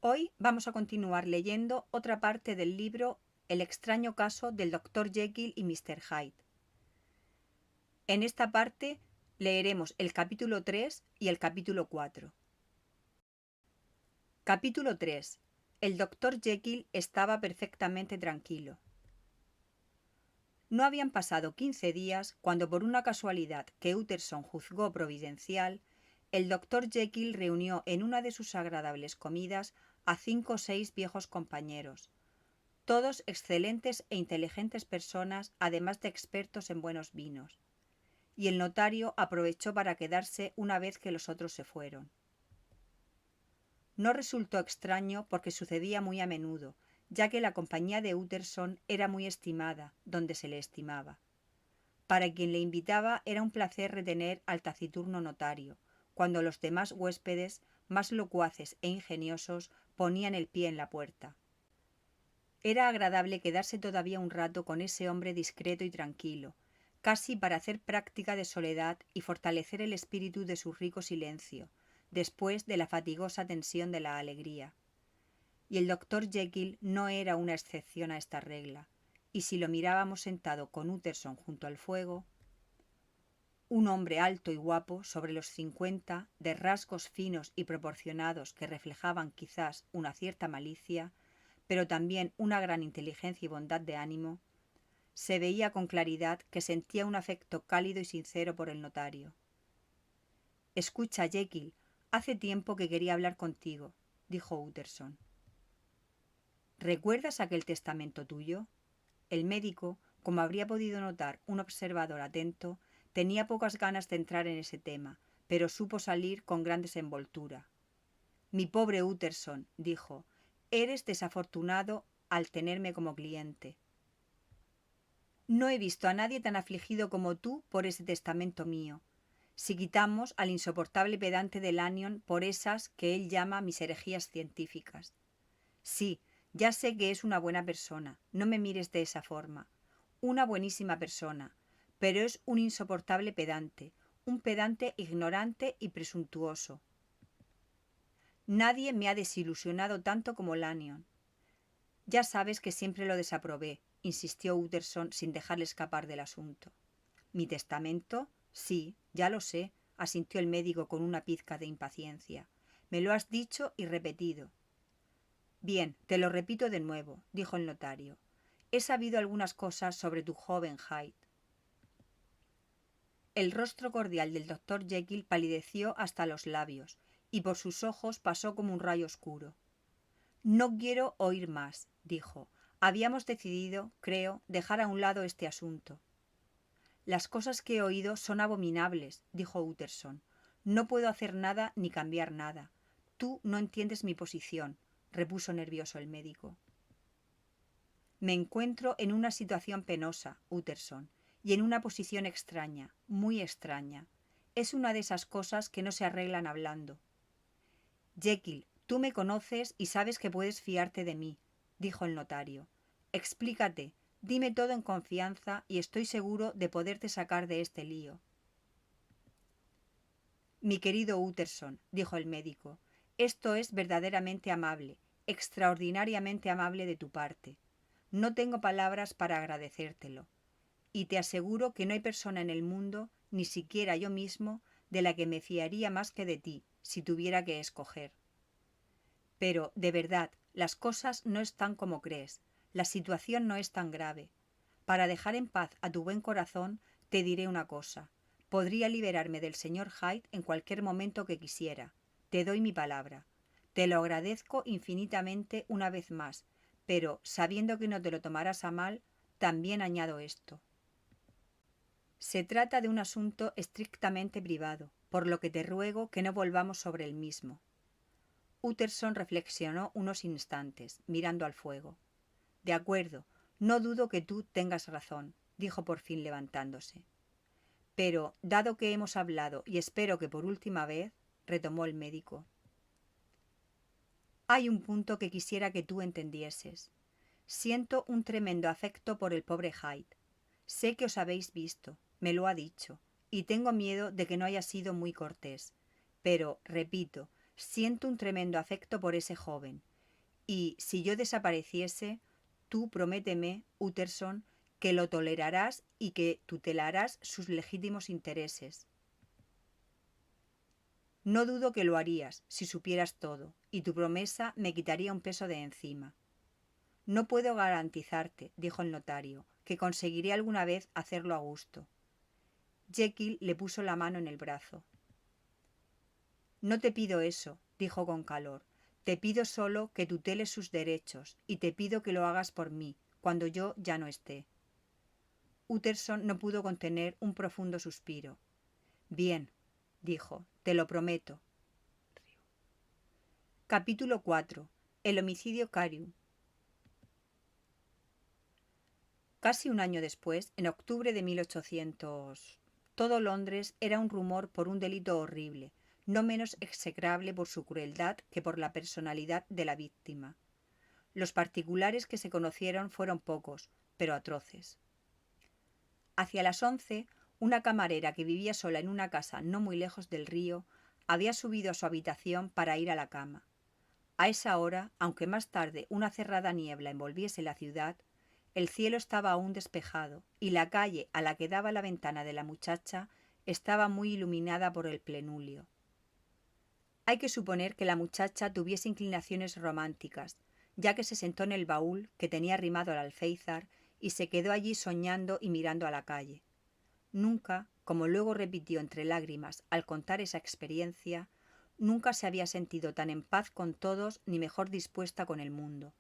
Hoy vamos a continuar leyendo otra parte del libro El extraño caso del Dr. Jekyll y Mr. Hyde. En esta parte leeremos el capítulo 3 y el capítulo 4. Capítulo 3. El Dr. Jekyll estaba perfectamente tranquilo. No habían pasado 15 días cuando, por una casualidad que Utterson juzgó providencial, el Dr. Jekyll reunió en una de sus agradables comidas a 5 o 6 viejos compañeros, todos excelentes e inteligentes personas, además de expertos en buenos vinos, y el notario aprovechó para quedarse una vez que los otros se fueron. No resultó extraño porque sucedía muy a menudo, ya que la compañía de Utterson era muy estimada donde se le estimaba. Para quien le invitaba era un placer retener al taciturno notario, cuando los demás huéspedes, más locuaces e ingeniosos, ponían el pie en la puerta. Era agradable quedarse todavía un rato con ese hombre discreto y tranquilo, casi para hacer práctica de soledad y fortalecer el espíritu de su rico silencio, después de la fatigosa tensión de la alegría. Y el Dr. Jekyll no era una excepción a esta regla, y si lo mirábamos sentado con Utterson junto al fuego, un hombre alto y guapo, sobre los 50, de rasgos finos y proporcionados que reflejaban quizás una cierta malicia, pero también una gran inteligencia y bondad de ánimo, se veía con claridad que sentía un afecto cálido y sincero por el notario. «Escucha, Jekyll, hace tiempo que quería hablar contigo», dijo Utterson. «¿Recuerdas aquel testamento tuyo?» El médico, como habría podido notar un observador atento, tenía pocas ganas de entrar en ese tema, pero supo salir con gran desenvoltura. «Mi pobre Utterson», dijo, «eres desafortunado al tenerme como cliente. No he visto a nadie tan afligido como tú por ese testamento mío, si quitamos al insoportable pedante de Lanyon por esas que él llama mis herejías científicas. Sí, ya sé que es una buena persona, no me mires de esa forma, una buenísima persona, pero es un insoportable pedante, un pedante ignorante y presuntuoso. Nadie me ha desilusionado tanto como Lanyon. Ya sabes que siempre lo desaprobé», insistió Utterson sin dejarle escapar del asunto. «¿Mi testamento? Sí, ya lo sé», asintió el médico con una pizca de impaciencia. «Me lo has dicho y repetido». «Bien, te lo repito de nuevo», dijo el notario. «He sabido algunas cosas sobre tu joven Hyde». El rostro cordial del Dr. Jekyll palideció hasta los labios, y por sus ojos pasó como un rayo oscuro. «No quiero oír más», dijo. «Habíamos decidido, creo, dejar a un lado este asunto». «Las cosas que he oído son abominables», dijo Utterson. «No puedo hacer nada ni cambiar nada. Tú no entiendes mi posición», repuso nervioso el médico. «Me encuentro en una situación penosa, Utterson, y en una posición extraña, muy extraña. Es una de esas cosas que no se arreglan hablando». «Jekyll, tú me conoces y sabes que puedes fiarte de mí», dijo el notario. «Explícate, dime todo en confianza y estoy seguro de poderte sacar de este lío». «Mi querido Utterson», dijo el médico, «esto es verdaderamente amable, extraordinariamente amable de tu parte. No tengo palabras para agradecértelo, y te aseguro que no hay persona en el mundo, ni siquiera yo mismo, de la que me fiaría más que de ti, si tuviera que escoger. Pero, de verdad, las cosas no están como crees, la situación no es tan grave. Para dejar en paz a tu buen corazón, te diré una cosa. Podría liberarme del señor Hyde en cualquier momento que quisiera. Te doy mi palabra. Te lo agradezco infinitamente una vez más, pero, sabiendo que no te lo tomarás a mal, también añado esto. Se trata de un asunto estrictamente privado, por lo que te ruego que no volvamos sobre el mismo». Utterson reflexionó unos instantes, mirando al fuego. «De acuerdo, no dudo que tú tengas razón», dijo por fin levantándose. «Pero, dado que hemos hablado, y espero que por última vez», retomó el médico, «hay un punto que quisiera que tú entendieses. Siento un tremendo afecto por el pobre Hyde. Sé que os habéis visto, me lo ha dicho, y tengo miedo de que no haya sido muy cortés. Pero, repito, siento un tremendo afecto por ese joven, y si yo desapareciese, tú prométeme, Utterson, que lo tolerarás y que tutelarás sus legítimos intereses. No dudo que lo harías, si supieras todo, y tu promesa me quitaría un peso de encima. No puedo garantizarte, dijo el notario, que conseguiré alguna vez hacerlo a gusto. Jekyll le puso la mano en el brazo. No te pido eso, dijo con calor. Te pido solo que tuteles sus derechos, y te pido que lo hagas por mí, cuando yo ya no esté. Utterson no pudo contener un profundo suspiro. Bien, dijo, te lo prometo. Capítulo 4. El homicidio Carew. Casi un año después, en octubre de 1800, todo Londres era un rumor por un delito horrible, no menos execrable por su crueldad que por la personalidad de la víctima. Los particulares que se conocieron fueron pocos, pero atroces. Hacia las 11, una camarera que vivía sola en una casa no muy lejos del río había subido a su habitación para ir a la cama. A esa hora, aunque más tarde una cerrada niebla envolviese la ciudad, el cielo estaba aún despejado y la calle a la que daba la ventana de la muchacha estaba muy iluminada por el plenulio. Hay que suponer que la muchacha tuviese inclinaciones románticas, ya que se sentó en el baúl que tenía arrimado al alféizar y se quedó allí soñando y mirando a la calle. Nunca, como luego repitió entre lágrimas al contar esa experiencia, nunca se había sentido tan en paz con todos ni mejor dispuesta con el mundo.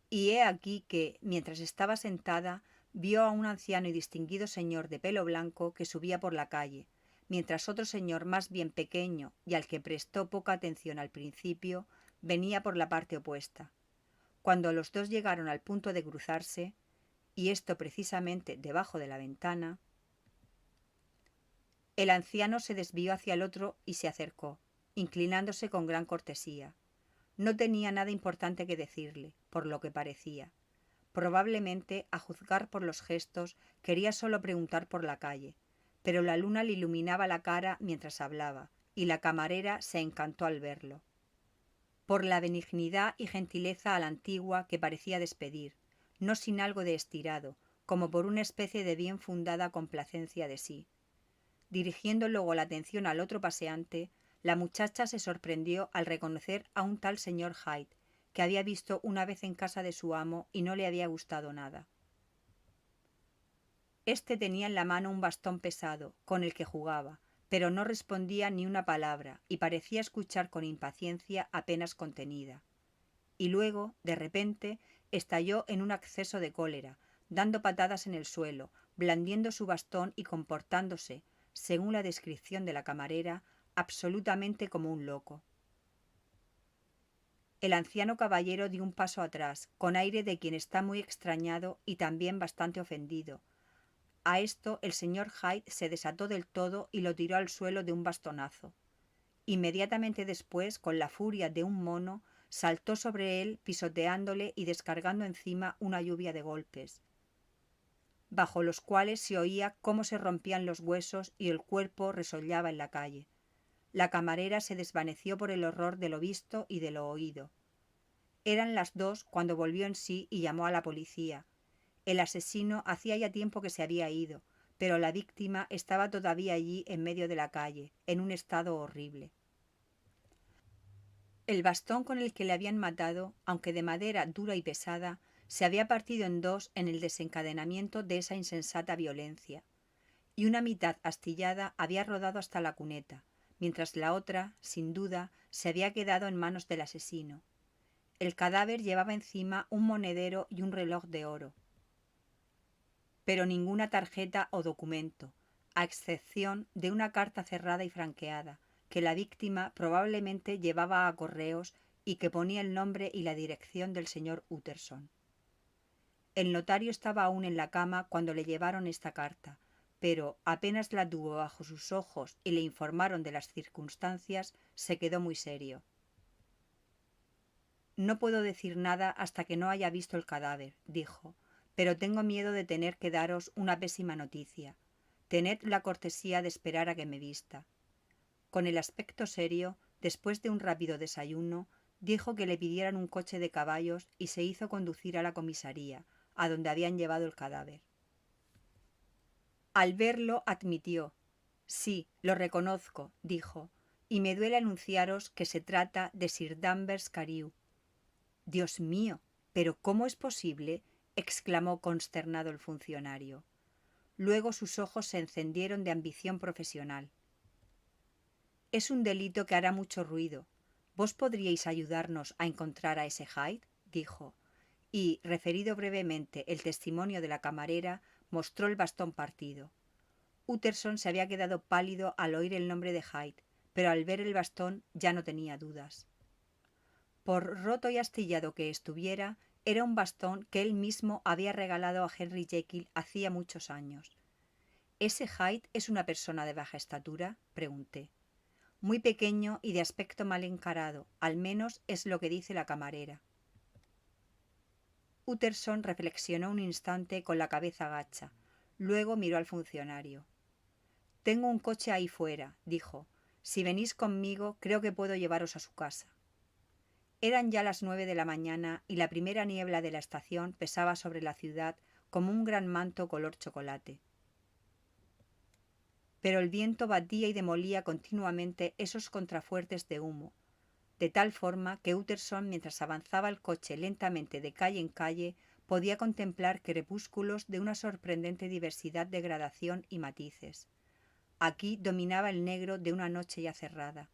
Y he aquí que, mientras estaba sentada, vio a un anciano y distinguido señor de pelo blanco que subía por la calle, mientras otro señor más bien pequeño y al que prestó poca atención al principio, venía por la parte opuesta. Cuando los dos llegaron al punto de cruzarse, y esto precisamente debajo de la ventana, el anciano se desvió hacia el otro y se acercó, inclinándose con gran cortesía. No tenía nada importante que decirle, por lo que parecía. Probablemente, a juzgar por los gestos, quería solo preguntar por la calle, pero la luna le iluminaba la cara mientras hablaba, y la camarera se encantó al verlo. Por la benignidad y gentileza a la antigua que parecía despedir, no sin algo de estirado, como por una especie de bien fundada complacencia de sí. Dirigiendo luego la atención al otro paseante, la muchacha se sorprendió al reconocer a un tal señor Hyde, que había visto una vez en casa de su amo y no le había gustado nada. Este tenía en la mano un bastón pesado, con el que jugaba, pero no respondía ni una palabra y parecía escuchar con impaciencia apenas contenida. Y luego, de repente, estalló en un acceso de cólera, dando patadas en el suelo, blandiendo su bastón y comportándose, según la descripción de la camarera, absolutamente como un loco. El anciano caballero dio un paso atrás, con aire de quien está muy extrañado y también bastante ofendido. A esto el señor Hyde se desató del todo y lo tiró al suelo de un bastonazo. Inmediatamente después, con la furia de un mono, saltó sobre él, pisoteándole y descargando encima una lluvia de golpes, bajo los cuales se oía cómo se rompían los huesos y el cuerpo resollaba en la calle. La camarera se desvaneció por el horror de lo visto y de lo oído. Eran las 2 cuando volvió en sí y llamó a la policía. El asesino hacía ya tiempo que se había ido, pero la víctima estaba todavía allí en medio de la calle, en un estado horrible. El bastón con el que le habían matado, aunque de madera dura y pesada, se había partido en dos en el desencadenamiento de esa insensata violencia, y una mitad astillada había rodado hasta la cuneta, mientras la otra, sin duda, se había quedado en manos del asesino. El cadáver llevaba encima un monedero y un reloj de oro, pero ninguna tarjeta o documento, a excepción de una carta cerrada y franqueada, que la víctima probablemente llevaba a correos y que ponía el nombre y la dirección del señor Utterson. El notario estaba aún en la cama cuando le llevaron esta carta, pero apenas la tuvo bajo sus ojos y le informaron de las circunstancias, se quedó muy serio. No puedo decir nada hasta que no haya visto el cadáver, dijo, pero tengo miedo de tener que daros una pésima noticia. Tened la cortesía de esperar a que me vista. Con el aspecto serio, después de un rápido desayuno, Dijo que le pidieran un coche de caballos y se hizo conducir a la comisaría, a donde habían llevado el cadáver. Al verlo admitió: «Sí, lo reconozco», dijo, «y me duele anunciaros que se trata de Sir Danvers Carew». «Dios mío, pero ¿cómo es posible?», exclamó consternado el funcionario. Luego sus ojos se encendieron de ambición profesional. «Es un delito que hará mucho ruido. ¿Vos podríais ayudarnos a encontrar a ese Hyde?», dijo, y, referido brevemente el testimonio de la camarera, mostró el bastón partido. Utterson se había quedado pálido al oír el nombre de Hyde, pero al ver el bastón ya no tenía dudas. Por roto y astillado que estuviera, era un bastón que él mismo había regalado a Henry Jekyll hacía muchos años. «¿Ese Hyde es una persona de baja estatura?», pregunté. «Muy pequeño y de aspecto mal encarado, al menos es lo que dice la camarera». Utterson reflexionó un instante con la cabeza gacha. Luego miró al funcionario. «Tengo un coche ahí fuera», dijo. «Si venís conmigo, creo que puedo llevaros a su casa». Eran ya las 9 de la mañana y la primera niebla de la estación pesaba sobre la ciudad como un gran manto color chocolate. Pero el viento batía y demolía continuamente esos contrafuertes de humo, de tal forma que Utterson, mientras avanzaba el coche lentamente de calle en calle, podía contemplar crepúsculos de una sorprendente diversidad de gradación y matices. Aquí dominaba el negro de una noche ya cerrada.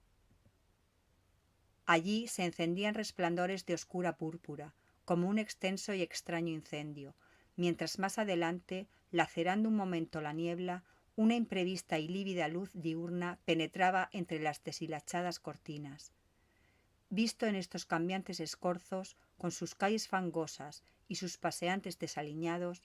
Allí se encendían resplandores de oscura púrpura, como un extenso y extraño incendio, mientras más adelante, lacerando un momento la niebla, una imprevista y lívida luz diurna penetraba entre las deshilachadas cortinas. Visto en estos cambiantes escorzos, con sus calles fangosas y sus paseantes desaliñados,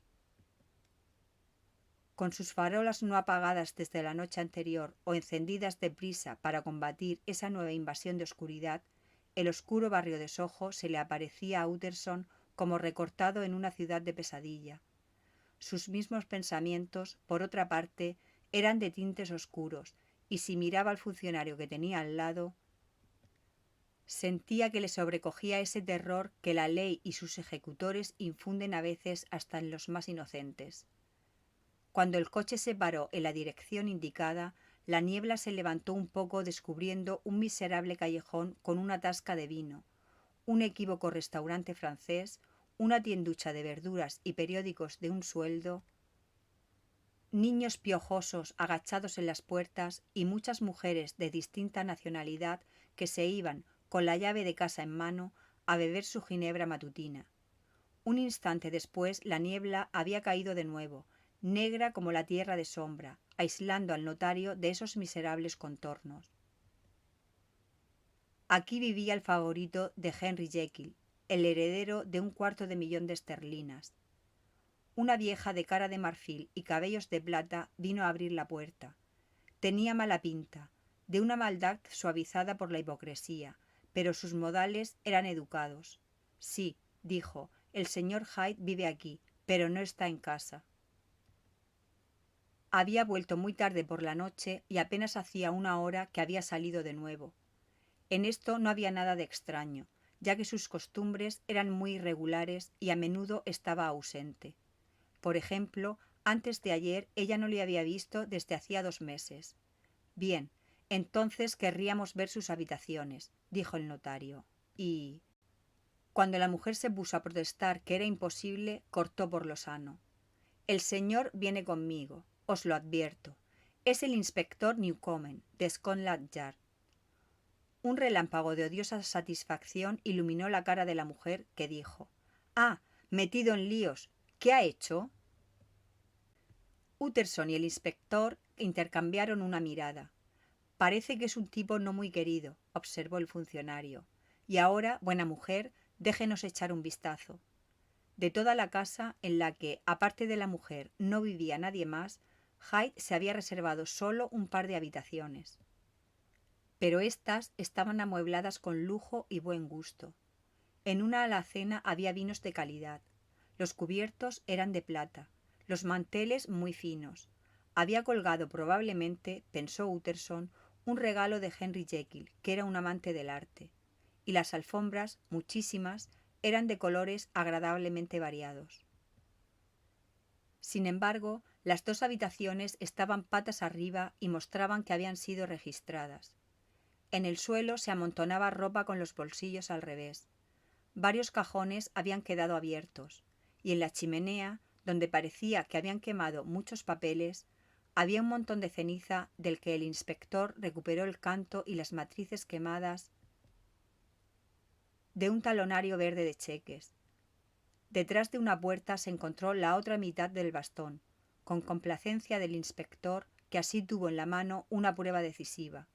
con sus farolas no apagadas desde la noche anterior o encendidas deprisa para combatir esa nueva invasión de oscuridad, el oscuro barrio de Soho se le aparecía a Utterson como recortado en una ciudad de pesadilla. Sus mismos pensamientos, por otra parte, eran de tintes oscuros, y si miraba al funcionario que tenía al lado, sentía que le sobrecogía ese terror que la ley y sus ejecutores infunden a veces hasta en los más inocentes. Cuando el coche se paró en la dirección indicada, la niebla se levantó un poco descubriendo un miserable callejón con una tasca de vino, un equívoco restaurante francés, una tienducha de verduras y periódicos de un sueldo, niños piojosos agachados en las puertas y muchas mujeres de distinta nacionalidad que se iban, con la llave de casa en mano, a beber su ginebra matutina. Un instante después la niebla había caído de nuevo, negra como la tierra de sombra, aislando al notario de esos miserables contornos. Aquí vivía el favorito de Henry Jekyll, el heredero de $250,000 de esterlinas. Una vieja de cara de marfil y cabellos de plata vino a abrir la puerta. Tenía mala pinta, de una maldad suavizada por la hipocresía, pero sus modales eran educados. «Sí», dijo, «el señor Hyde vive aquí, pero no está en casa». Había vuelto muy tarde por la noche y apenas hacía una hora que había salido de nuevo. En esto no había nada de extraño, ya que sus costumbres eran muy irregulares y a menudo estaba ausente. Por ejemplo, antes de ayer ella no le había visto desde hacía 2 meses. «Bien, entonces querríamos ver sus habitaciones», dijo el notario, y... Cuando la mujer se puso a protestar que era imposible, cortó por lo sano. «El señor viene conmigo, os lo advierto. Es el inspector Newcomen, de Scotland Yard». Un relámpago de odiosa satisfacción iluminó la cara de la mujer, que dijo: «Ah, metido en líos. ¿Qué ha hecho?». Utterson y el inspector intercambiaron una mirada. «Parece que es un tipo no muy querido», observó el funcionario. «Y ahora, buena mujer, déjenos echar un vistazo». De toda la casa, en la que, aparte de la mujer, no vivía nadie más, Hyde se había reservado solo un par de habitaciones. Pero éstas estaban amuebladas con lujo y buen gusto. En una alacena había vinos de calidad. Los cubiertos eran de plata, los manteles muy finos. Había colgado probablemente, pensó Utterson, un regalo de Henry Jekyll, que era un amante del arte. y las alfombras, muchísimas, eran de colores agradablemente variados. Sin embargo, las 2 habitaciones estaban patas arriba y mostraban que habían sido registradas. En el suelo se amontonaba ropa con los bolsillos al revés. Varios cajones habían quedado abiertos, y en la chimenea, donde parecía que habían quemado muchos papeles, había un montón de ceniza del que el inspector recuperó el canto y las matrices quemadas de un talonario verde de cheques. Detrás de una puerta se encontró la otra mitad del bastón, con complacencia del inspector, que así tuvo en la mano una prueba decisiva,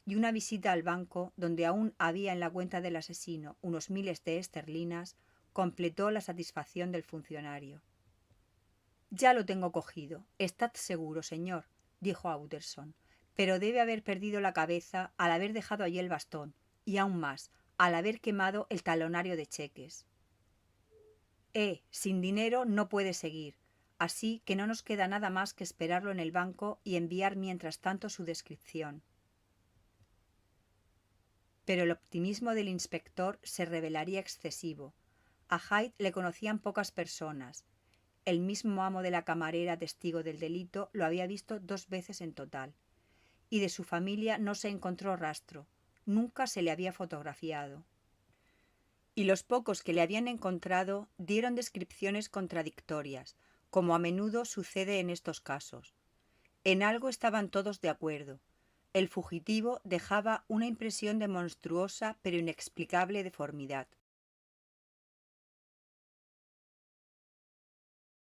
y una visita al banco, donde aún había en la cuenta del asesino unos miles de esterlinas, completó la satisfacción del funcionario. «Ya lo tengo cogido, estad seguro, señor», dijo a Utterson, «pero debe haber perdido la cabeza al haber dejado allí el bastón, y aún más, al haber quemado el talonario de cheques. Sin dinero no puede seguir, así que no nos queda nada más que esperarlo en el banco y enviar mientras tanto su descripción». Pero el optimismo del inspector se revelaría excesivo. A Hyde le conocían pocas personas. El mismo amo de la camarera testigo del delito lo había visto 2 veces en total. Y de su familia no se encontró rastro. Nunca se le había fotografiado. Y los pocos que le habían encontrado dieron descripciones contradictorias, como a menudo sucede en estos casos. En algo estaban todos de acuerdo. El fugitivo dejaba una impresión de monstruosa pero inexplicable deformidad.